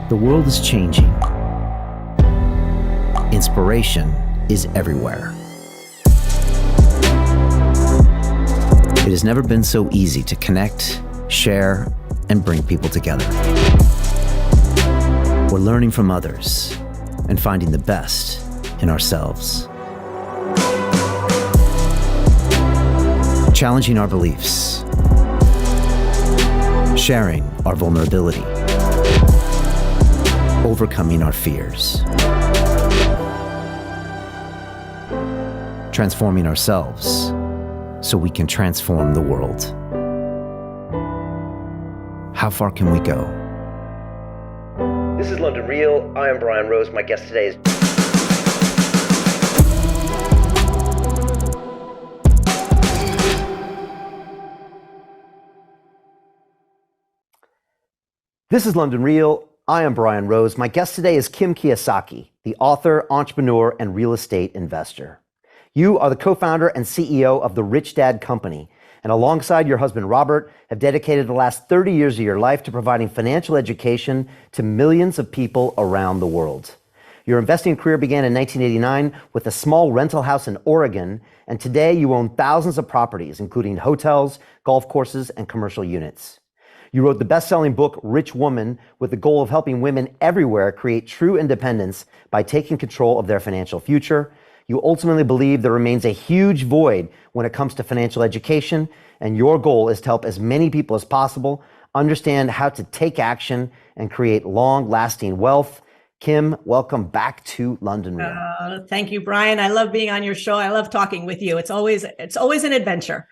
The world is changing. Inspiration is everywhere. It has never been so easy to connect, share, and bring people together. We're learning from others and finding the best in ourselves. Challenging our beliefs. Sharing our vulnerability. Overcoming our fears. Transforming ourselves so we can transform the world. How far can we go? This is London Real. I am Brian Rose. My guest today is... This is London Real. I am Brian Rose. My guest today is Kim Kiyosaki, the author, entrepreneur, and real estate investor. You are the co-founder and CEO of the Rich Dad Company, and alongside your husband, Robert, have dedicated the last 30 years of your life to providing financial education to millions of people around the world. Your investing career began in 1989 with a small rental house in Oregon, and today you own thousands of properties, including hotels, golf courses, and commercial units. You wrote the best-selling book, Rich Woman, with the goal of helping women everywhere create true independence by taking control of their financial future. You ultimately believe there remains a huge void when it comes to financial education, and your goal is to help as many people as possible understand how to take action and create long-lasting wealth. Kim, welcome back to London Real. Thank you, Brian. I love being on your show. I love talking with you. It's always an adventure.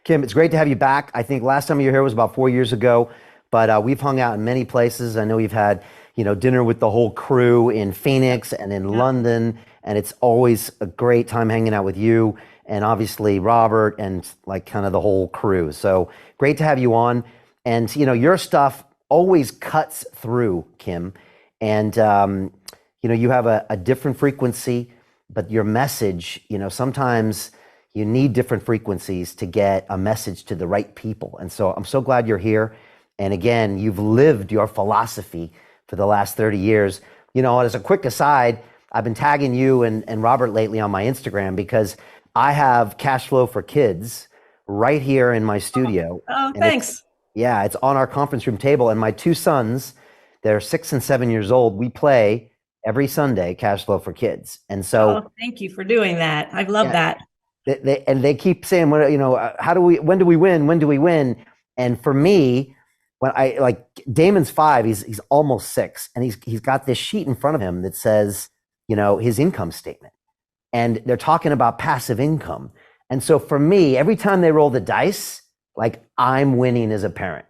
Kim, it's great to have you back. I think last time you were here was about 4 years ago, but we've hung out in many places. I know you've had, dinner with the whole crew in Phoenix and in London, and it's always a great time hanging out with you and obviously Robert and like kind of the whole crew. So great to have you on. And, your stuff always cuts through, Kim. And, you have a different frequency, but your message, sometimes you need different frequencies to get a message to the right people. And so I'm so glad you're here. And again, you've lived your philosophy for the last 30 years. As a quick aside, I've been tagging you and Robert lately on my Instagram because I have Cash Flow for Kids right here in my studio. Oh, thanks. It's on our conference room table. And my two sons, they're 6 and 7 years old. We play every Sunday Cash Flow for Kids. And so thank you for doing that. I love that. They keep saying, when do we win? When do we win? And for me, when Damon's 5, he's almost 6, and he's got this sheet in front of him that says, his income statement, and they're talking about passive income. And so for me, every time they roll the dice, I'm winning as a parent.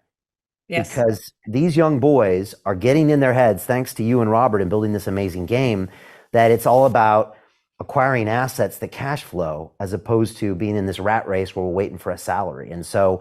Yes. Because these young boys are getting in their heads, thanks to you and Robert and building this amazing game, that it's all about acquiring assets that cash flow as opposed to being in this rat race where we're waiting for a salary. And so,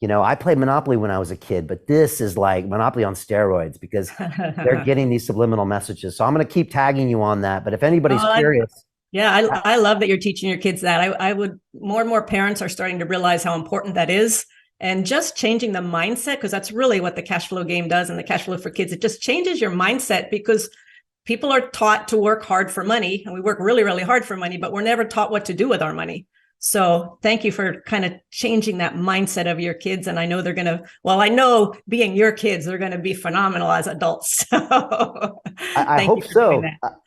I played Monopoly when I was a kid, but this is like Monopoly on steroids because they're getting these subliminal messages. So I'm going to keep tagging you on that. But if anybody's curious. I love that you're teaching your kids that. I would, more and more parents are starting to realize how important that is. And just changing the mindset, because that's really what the cash flow game does and the Cash Flow for Kids. It just changes your mindset because people are taught to work hard for money, and we work really, really hard for money, but we're never taught what to do with our money. So thank you for kind of changing that mindset of your kids. And I know they're going to, I know being your kids, they're going to be phenomenal as adults. So I hope so.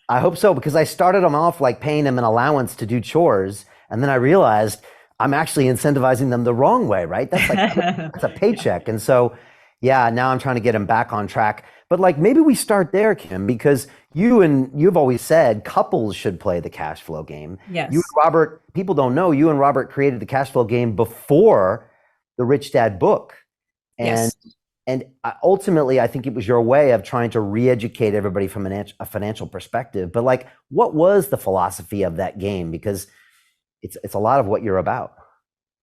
I hope so, because I started them off paying them an allowance to do chores. And then I realized I'm actually incentivizing them the wrong way, right? That's that's a paycheck. And so, now I'm trying to get them back on track. But maybe we start there, Kim, because you've always said couples should play the cash flow game. Yes. You and Robert, people don't know, you and Robert created the cash flow game before the Rich Dad book. And ultimately, I think it was your way of trying to re-educate everybody from a financial perspective. But what was the philosophy of that game? Because it's a lot of what you're about.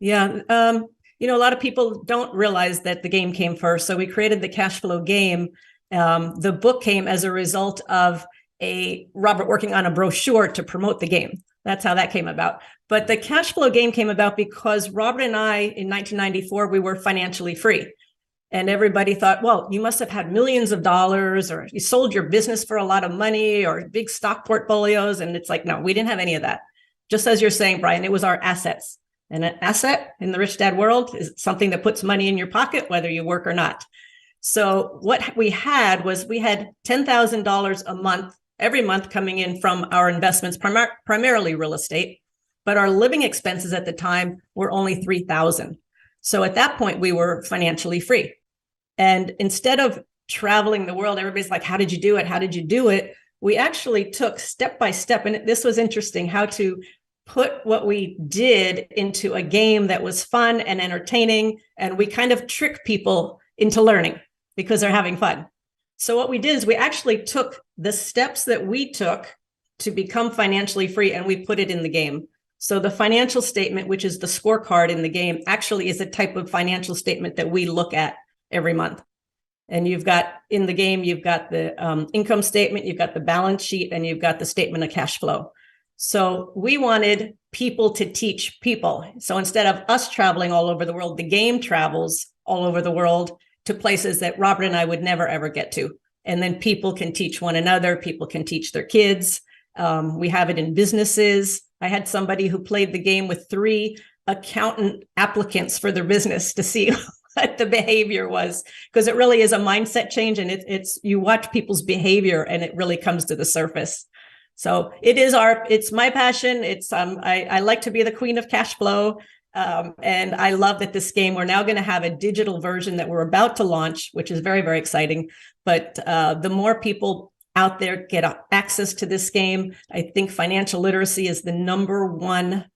Yeah. A lot of people don't realize that the game came first. So we created the cash flow game. The book came as a result of Robert working on a brochure to promote the game. That's how that came about. But the cash flow game came about because Robert and I, in 1994, we were financially free. And everybody thought, well, you must have had millions of dollars, or you sold your business for a lot of money, or big stock portfolios. And it's like, no, we didn't have any of that. Just as you're saying, Brian, it was our assets. And an asset in the rich dad world is something that puts money in your pocket, whether you work or not. So what we had was we had $10,000 a month, every month coming in from our investments, primarily real estate. But our living expenses at the time were only $3,000. So at that point, we were financially free. And instead of traveling the world, everybody's like, how did you do it? How did you do it? We actually took step by step. And this was interesting, how to put what we did into a game that was fun and entertaining. And we kind of trick people into learning because they're having fun. So what we did is we actually took the steps that we took to become financially free, and we put it in the game. So the financial statement, which is the scorecard in the game, actually is a type of financial statement that we look at every month. And you've got in the game, you've got the income statement, you've got the balance sheet, and you've got the statement of cash flow. So we wanted people to teach people. So instead of us traveling all over the world, the game travels all over the world to places that Robert and I would never, ever get to. And then people can teach one another. People can teach their kids. We have it in businesses. I had somebody who played the game with 3 accountant applicants for their business to see what the behavior was, because it really is a mindset change, and it's you watch people's behavior and it really comes to the surface. So it's my passion. It's I like to be the queen of cash flow. And I love that this game, we're now going to have a digital version that we're about to launch, which is very, very exciting. But the more people out there get access to this game, I think financial literacy is the number one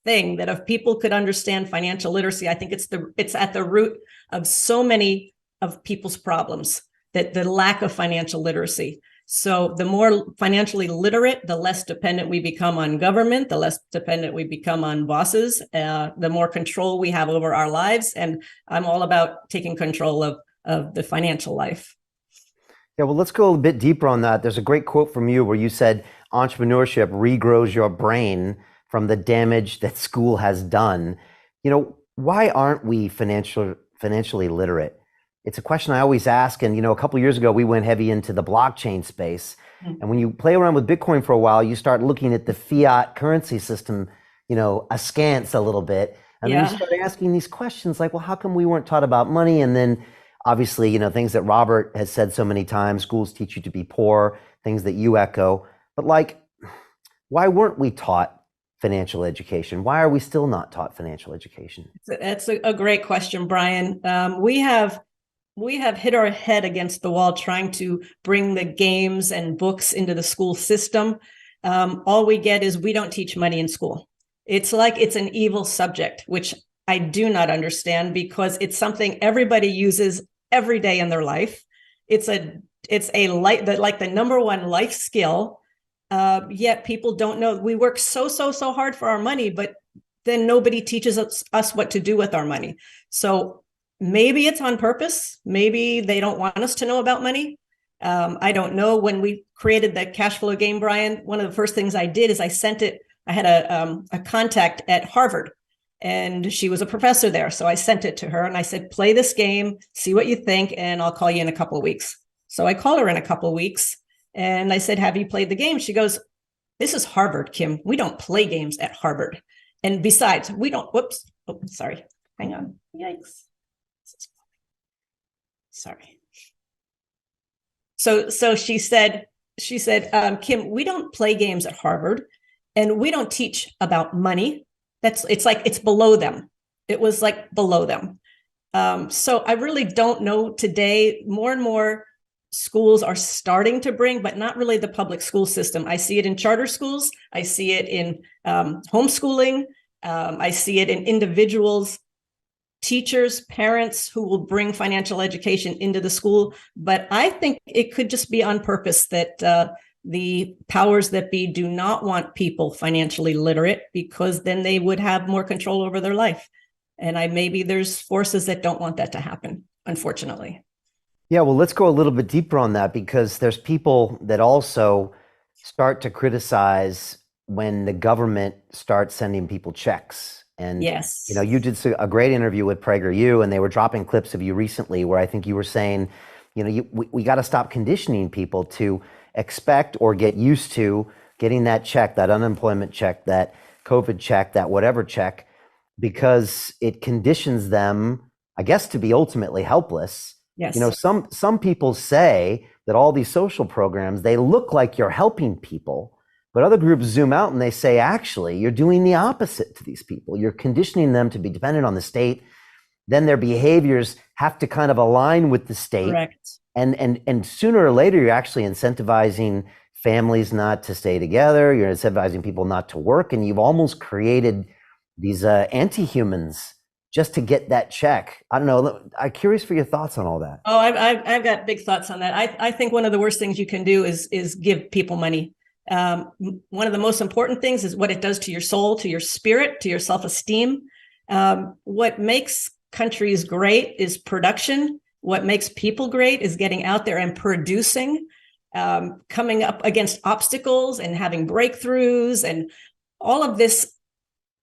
thing that if people could understand financial literacy, I think it's at the root of so many of people's problems, that the lack of financial literacy. So the more financially literate, the less dependent we become on government, the less dependent we become on bosses, the more control we have over our lives. And I'm all about taking control of the financial life. Yeah, well, let's go a bit deeper on that. There's a great quote from you where you said entrepreneurship regrows your brain from the damage that school has done. Why aren't we financially literate? It's a question I always ask. And, a couple of years ago, we went heavy into the blockchain space. And when you play around with Bitcoin for a while, you start looking at the fiat currency system, askance a little bit. And then you start asking these questions like, well, how come we weren't taught about money? And then obviously, things that Robert has said so many times, schools teach you to be poor, things that you echo. But why weren't we taught financial education? Why are we still not taught financial education? That's a great question, Brian. We have hit our head against the wall trying to bring the games and books into the school system. All we get is we don't teach money in school. It's like it's an evil subject, which I do not understand, because it's something everybody uses every day in their life. It's the number one life skill. Yet people don't know. We work so hard for our money, but then nobody teaches us what to do with our money. So maybe it's on purpose. Maybe they don't want us to know about money. I don't know. When we created the cash flow game, Brian, one of the first things I did is I sent it. I had a contact at Harvard, and she was a professor there. So I sent it to her and I said, play this game, see what you think, and I'll call you in a couple of weeks. So I call her in a couple of weeks and I said, have you played the game? She goes, this is Harvard, Kim. We don't play games at Harvard. And besides, we don't, sorry. Hang on. Yikes. Sorry. So she said, Kim, we don't play games at Harvard, and we don't teach about money. It's below them. It was like below them. So I really don't know today. More and more schools are starting to bring, but not really the public school system. I see it in charter schools. I see it in homeschooling. I see it in individuals, teachers, parents who will bring financial education into the school. But I think it could just be on purpose that the powers that be do not want people financially literate, because then they would have more control over their life. And maybe there's forces that don't want that to happen, unfortunately. Yeah, well, let's go a little bit deeper on that, because there's people that also start to criticize when the government starts sending people checks And, Yes. you did a great interview with PragerU, and they were dropping clips of you recently where I think you were saying, we got to stop conditioning people to expect or get used to getting that check, that unemployment check, that COVID check, that whatever check, because it conditions them, I guess, to be ultimately helpless. Yes. Some people say that all these social programs, they look like you're helping people, but other groups zoom out and they say, actually, you're doing the opposite to these people. You're conditioning them to be dependent on the state. Then their behaviors have to kind of align with the state. Correct. And sooner or later, you're actually incentivizing families not to stay together. You're incentivizing people not to work. And you've almost created these anti-humans just to get that check. I don't know. I'm curious for your thoughts on all that. Oh, I've got big thoughts on that. I think one of the worst things you can do is give people money. One of the most important things is what it does to your soul, to your spirit, to your self-esteem. What makes countries great is production. What makes people great is getting out there and producing, coming up against obstacles and having breakthroughs and all of this.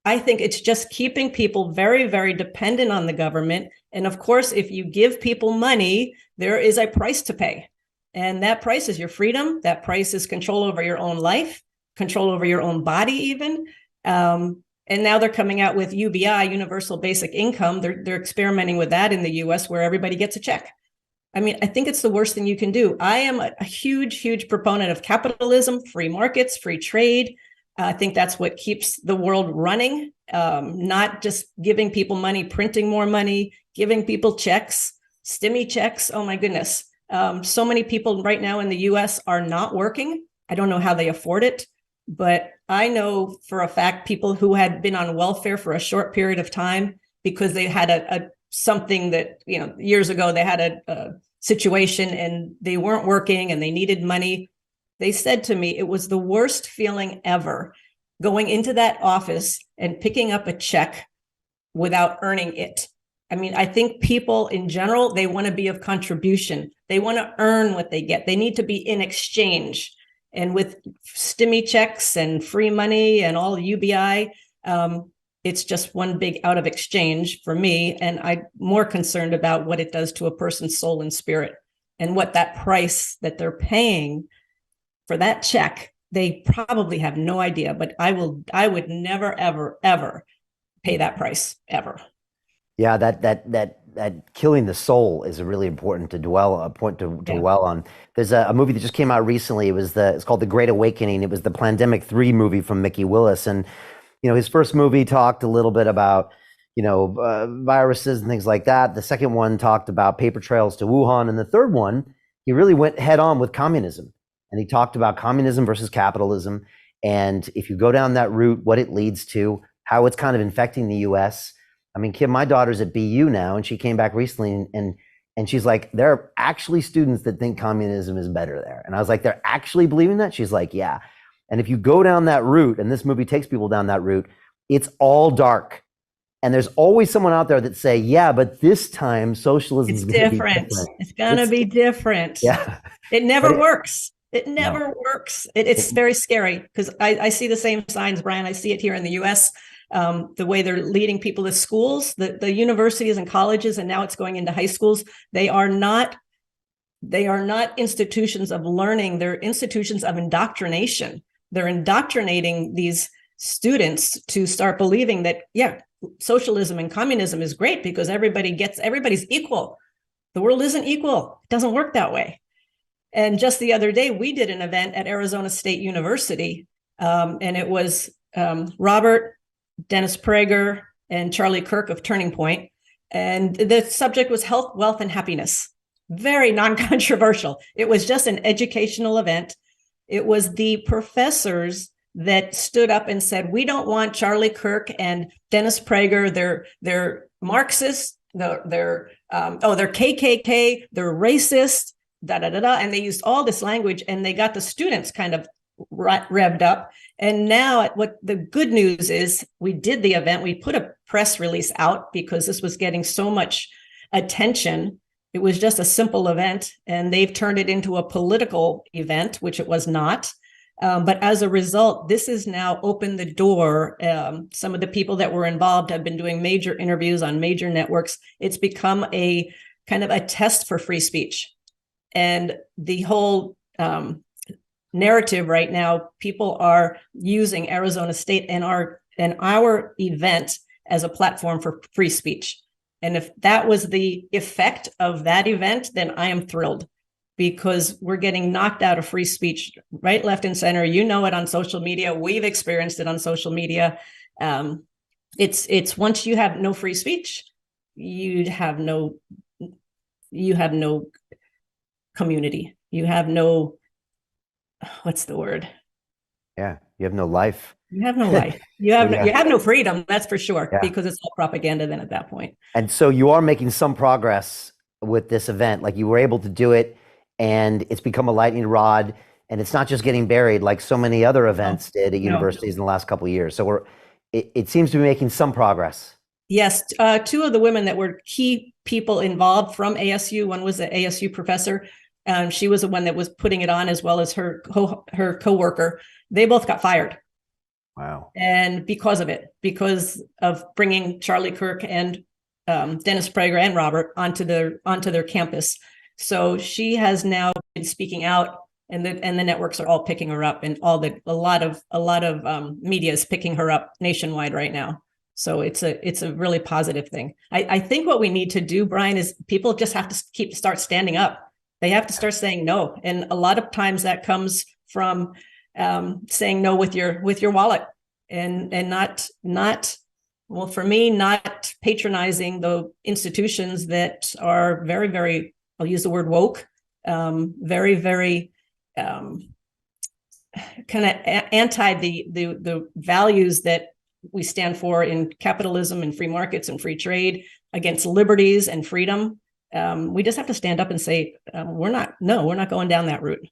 I think it's just keeping people very, very dependent on the government. And of course, if you give people money, there is a price to pay. And that price is your freedom. That price is control over your own life, control over your own body even. And now they're coming out with UBI, Universal Basic Income. They're experimenting with that in the US where everybody gets a check. I mean, I think it's the worst thing you can do. I am a huge, huge proponent of capitalism, free markets, free trade. I think that's what keeps the world running, not just giving people money, printing more money, giving people checks, stimmy checks. Oh, my goodness. So many people right now in the US are not working. I don't know how they afford it, but I know for a fact people who had been on welfare for a short period of time because they had a something that, years ago they had a situation and they weren't working and they needed money. They said to me, it was the worst feeling ever going into that office and picking up a check without earning it. I mean, I think people in general, they want to be of contribution. They want to earn what they get. They need to be in exchange. And with stimmy checks and free money and all UBI, it's just one big out of exchange for me. And I'm more concerned about what it does to a person's soul and spirit and what that price that they're paying for that check. They probably have no idea, but I would never, ever, ever pay that price ever. Yeah, that killing the soul is a really important to dwell on. There's a movie that just came out recently. It's called The Great Awakening. It was the Plandemic 3 movie from Mickey Willis, and his first movie talked a little bit about viruses and things like that. The second one talked about paper trails to Wuhan, and the third one he really went head on with communism, and he talked about communism versus capitalism, and if you go down that route, what it leads to, how it's kind of infecting the U.S. I mean, Kim, my daughter's at BU now, and she came back recently, and she's like, there are actually students that think communism is better there. And I was like, they're actually believing that? She's like, yeah. And if you go down that route, and this movie takes people down that route, it's all dark. And there's always someone out there that say, yeah, but this time socialism is going to be different. It's going to be different. Yeah. It never works. It never works. It's very scary because I see the same signs, Brian. I see it here in the US. The way they're leading people to schools, the universities and colleges, and now it's going into high schools. They are not institutions of learning. They're institutions of indoctrination. They're indoctrinating these students to start believing that, yeah, socialism and communism is great because everybody's equal. The world isn't equal. It doesn't work that way. And just the other day, we did an event at Arizona State University, and it was Robert, Dennis Prager, and Charlie Kirk of Turning Point. And the subject was health, wealth, and happiness. Very non-controversial. It was just an educational event. It was the professors that stood up and said, we don't want Charlie Kirk and Dennis Prager. They're Marxists. They're KKK. They're racist. And they used all this language, and they got the students kind of revved up. And now what the good news is, we did the event. We put a press release out because this was getting so much attention. It was just a simple event, and they've turned it into a political event, which it was not. But as a result, this has now opened the door. Some of the people that were involved have been doing major interviews on major networks. It's become a kind of a test for free speech. And the whole narrative right now, people are using Arizona State and our event as a platform for free speech. And if that was the effect of that event, then I am thrilled, because we're getting knocked out of free speech right, left, and center. You know it on social media. We've experienced it on social media. It's once you have no free speech, you have no community. You have no, what's the word? Yeah, you have no life. You have no life. You have no freedom, that's for sure, because it's all propaganda then at that point. And so you are making some progress with this event. Like, you were able to do it, and it's become a lightning rod, and it's not just getting buried like so many other events did at universities in the last couple of years. So it seems to be making some progress. Yes, two of the women that were key people involved from ASU, one was an ASU professor. She was the one that was putting it on, as well as her coworker. They both got fired. Wow. And because of bringing Charlie Kirk and Dennis Prager and Robert onto their campus. So she has now been speaking out, and the networks are all picking her up, and a lot of media is picking her up nationwide right now. So it's a really positive thing. I think what we need to do, Brian, is people just have to start standing up. They have to start saying no, and a lot of times that comes from saying no with your wallet, and not well, for me, not patronizing the institutions that are very, very, I'll use the word woke, very, very kind of anti the values that we stand for in capitalism and free markets and free trade, against liberties and freedom. We just have to stand up and say, we're not going down that route.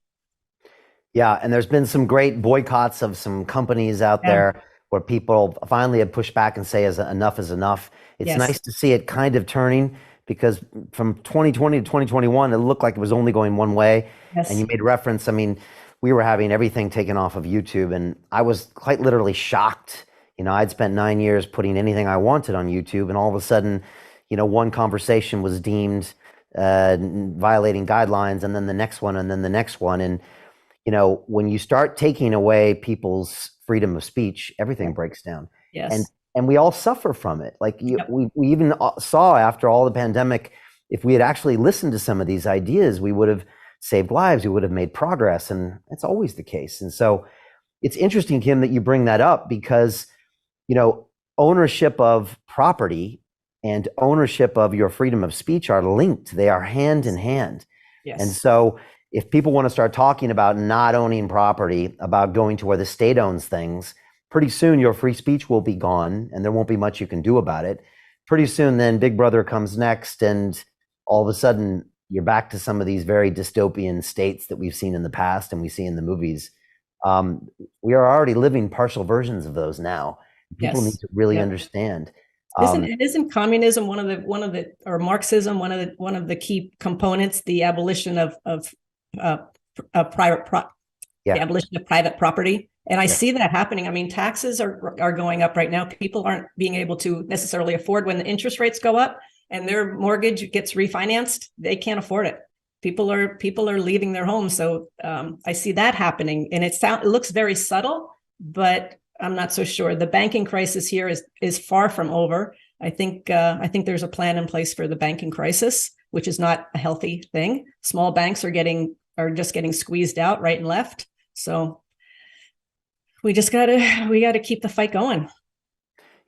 Yeah, and there's been some great boycotts of some companies out there where people finally have pushed back and say enough is enough. It's nice to see it kind of turning, because from 2020 to 2021, it looked like it was only going one way. Yes. And you made reference, I mean, we were having everything taken off of YouTube, and I was quite literally shocked. You know, I'd spent 9 years putting anything I wanted on YouTube, and all of a sudden, you know, one conversation was deemed violating guidelines, and then the next one, and then the next one. And, you know, when you start taking away people's freedom of speech, everything breaks down. Yes. And we all suffer from it. Like we even saw after all the pandemic, if we had actually listened to some of these ideas, we would have saved lives, we would have made progress. And that's always the case. And so it's interesting, Kim, that you bring that up, because, you know, ownership of property and ownership of your freedom of speech are linked. They are hand in hand. Yes. And so if people want to start talking about not owning property, about going to where the state owns things, pretty soon your free speech will be gone, and there won't be much you can do about it. Pretty soon then Big Brother comes next, and all of a sudden you're back to some of these very dystopian states that we've seen in the past and we see in the movies. We are already living partial versions of those now. People need to really understand. Isn't communism or Marxism one of the key components? The abolition of private property, and I see that happening. I mean, taxes are going up right now. People aren't being able to necessarily afford, when the interest rates go up and their mortgage gets refinanced, they can't afford it. People are leaving their homes. So I see that happening, and it looks very subtle, but I'm not so sure. The banking crisis here is far from over. I think there's a plan in place for the banking crisis, which is not a healthy thing. Small banks are just getting squeezed out right and left. So we gotta keep the fight going.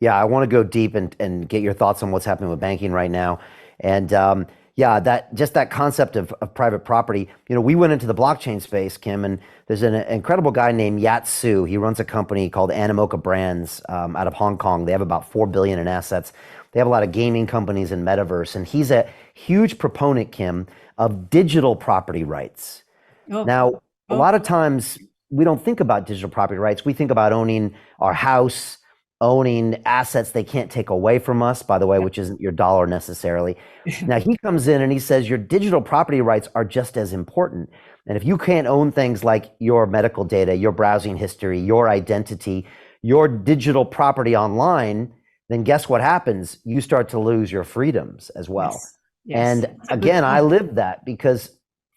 Yeah, I want to go deep and get your thoughts on what's happening with banking right now. And that concept of private property. You know, we went into the blockchain space, Kim, and there's an incredible guy named Yat Su. He runs a company called Animoca Brands out of Hong Kong. They have about $4 billion in assets. They have a lot of gaming companies and metaverse, and he's a huge proponent, Kim, of digital property rights. Now, a lot of times we don't think about digital property rights. We think about owning our house, owning assets they can't take away from us, by the way, which isn't your dollar necessarily. Now he comes in and he says your digital property rights are just as important. And if you can't own things like your medical data, your browsing history, your identity, your digital property online, then guess what happens? You start to lose your freedoms as well. Yes. Yes. And again, I lived that because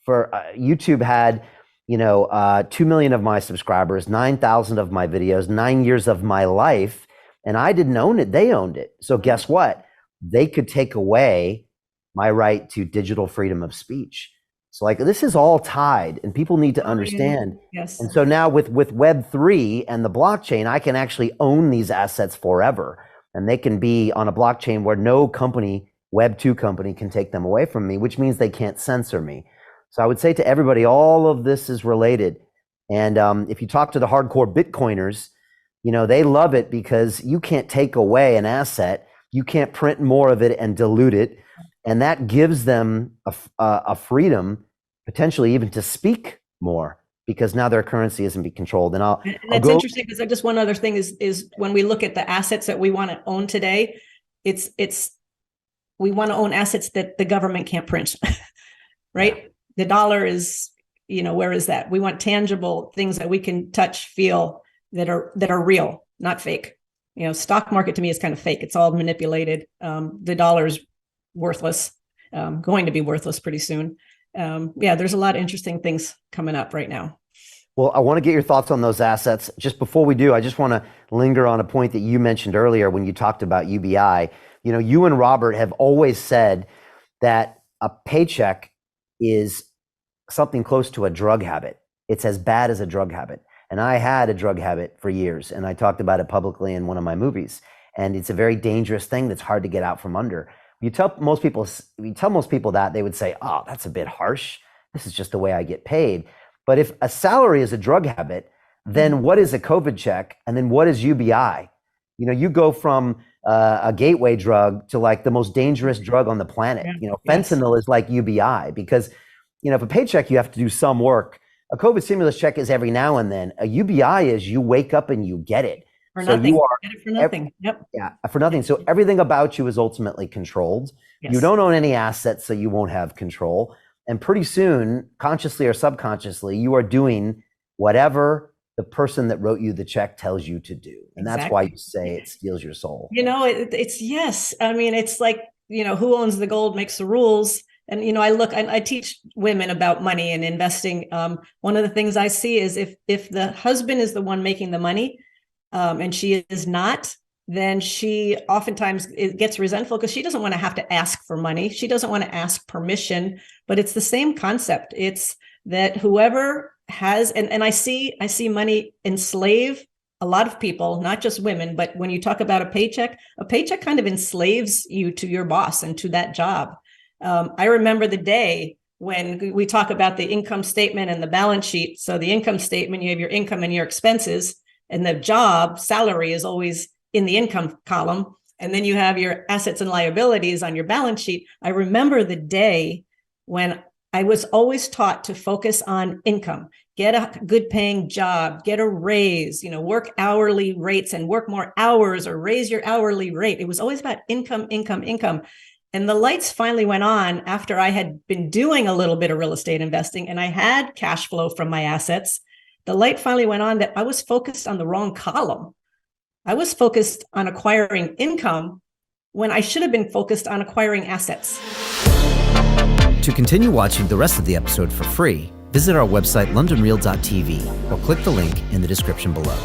for YouTube had, 2 million of my subscribers, 9,000 of my videos, 9 years of my life, and I didn't own it. They owned it. So guess what? They could take away my right to digital freedom of speech. So like this is all tied, and people need to understand. Yes. And so now with Web3 and the blockchain, I can actually own these assets forever, and they can be on a blockchain where no company, Web2 company, can take them away from me, which means they can't censor me. So I would say to everybody, all of this is related. And if you talk to the hardcore Bitcoiners, they love it because you can't take away an asset. You can't print more of it and dilute it. And that gives them a freedom, potentially even to speak more, because now their currency isn't being controlled. And that's interesting because just one other thing is when we look at the assets that we want to own today, we want to own assets that the government can't print, right? Yeah. The dollar is, where is that? We want tangible things that we can touch, feel, that are real, not fake. Stock market to me is kind of fake. It's all manipulated. The dollar's worthless, going to be worthless pretty soon. There's a lot of interesting things coming up right now. Well, I want to get your thoughts on those assets. Just before we do, I just want to linger on a point that you mentioned earlier when you talked about UBI. You and Robert have always said that a paycheck is something close to a drug habit. It's as bad as a drug habit. And I had a drug habit for years, and I talked about it publicly in one of my movies. And it's a very dangerous thing that's hard to get out from under. You tell most people that, they would say, "Oh, that's a bit harsh. This is just the way I get paid." But if a salary is a drug habit, then what is a COVID check? And then what is UBI? You go from a gateway drug to like the most dangerous drug on the planet. Fentanyl is like UBI because, if a paycheck, you have to do some work. A COVID stimulus check is every now and then. A UBI is you wake up and you get it. For nothing. You get it for nothing. Yep. Yeah, for nothing. So everything about you is ultimately controlled. Yes. You don't own any assets, so you won't have control. And pretty soon, consciously or subconsciously, you are doing whatever the person that wrote you the check tells you to do. And that's why you say it steals your soul. It's yes. I mean, it's like, who owns the gold makes the rules. And, I teach women about money and investing. One of the things I see is if the husband is the one making the money, and she is not, then she oftentimes gets resentful because she doesn't want to have to ask for money. She doesn't want to ask permission, but it's the same concept. It's that whoever has, and I see money enslave a lot of people, not just women, but when you talk about a paycheck kind of enslaves you to your boss and to that job. I remember the day when we talk about the income statement and the balance sheet. So the income statement, you have your income and your expenses, and the job salary is always in the income column. And then you have your assets and liabilities on your balance sheet. I remember the day when I was always taught to focus on income, get a good paying job, get a raise, work hourly rates and work more hours or raise your hourly rate. It was always about income, income, income. And the lights finally went on after I had been doing a little bit of real estate investing and I had cash flow from my assets. The light finally went on that I was focused on the wrong column. I was focused on acquiring income when I should have been focused on acquiring assets. To continue watching the rest of the episode for free, visit our website londonreal.tv or click the link in the description below.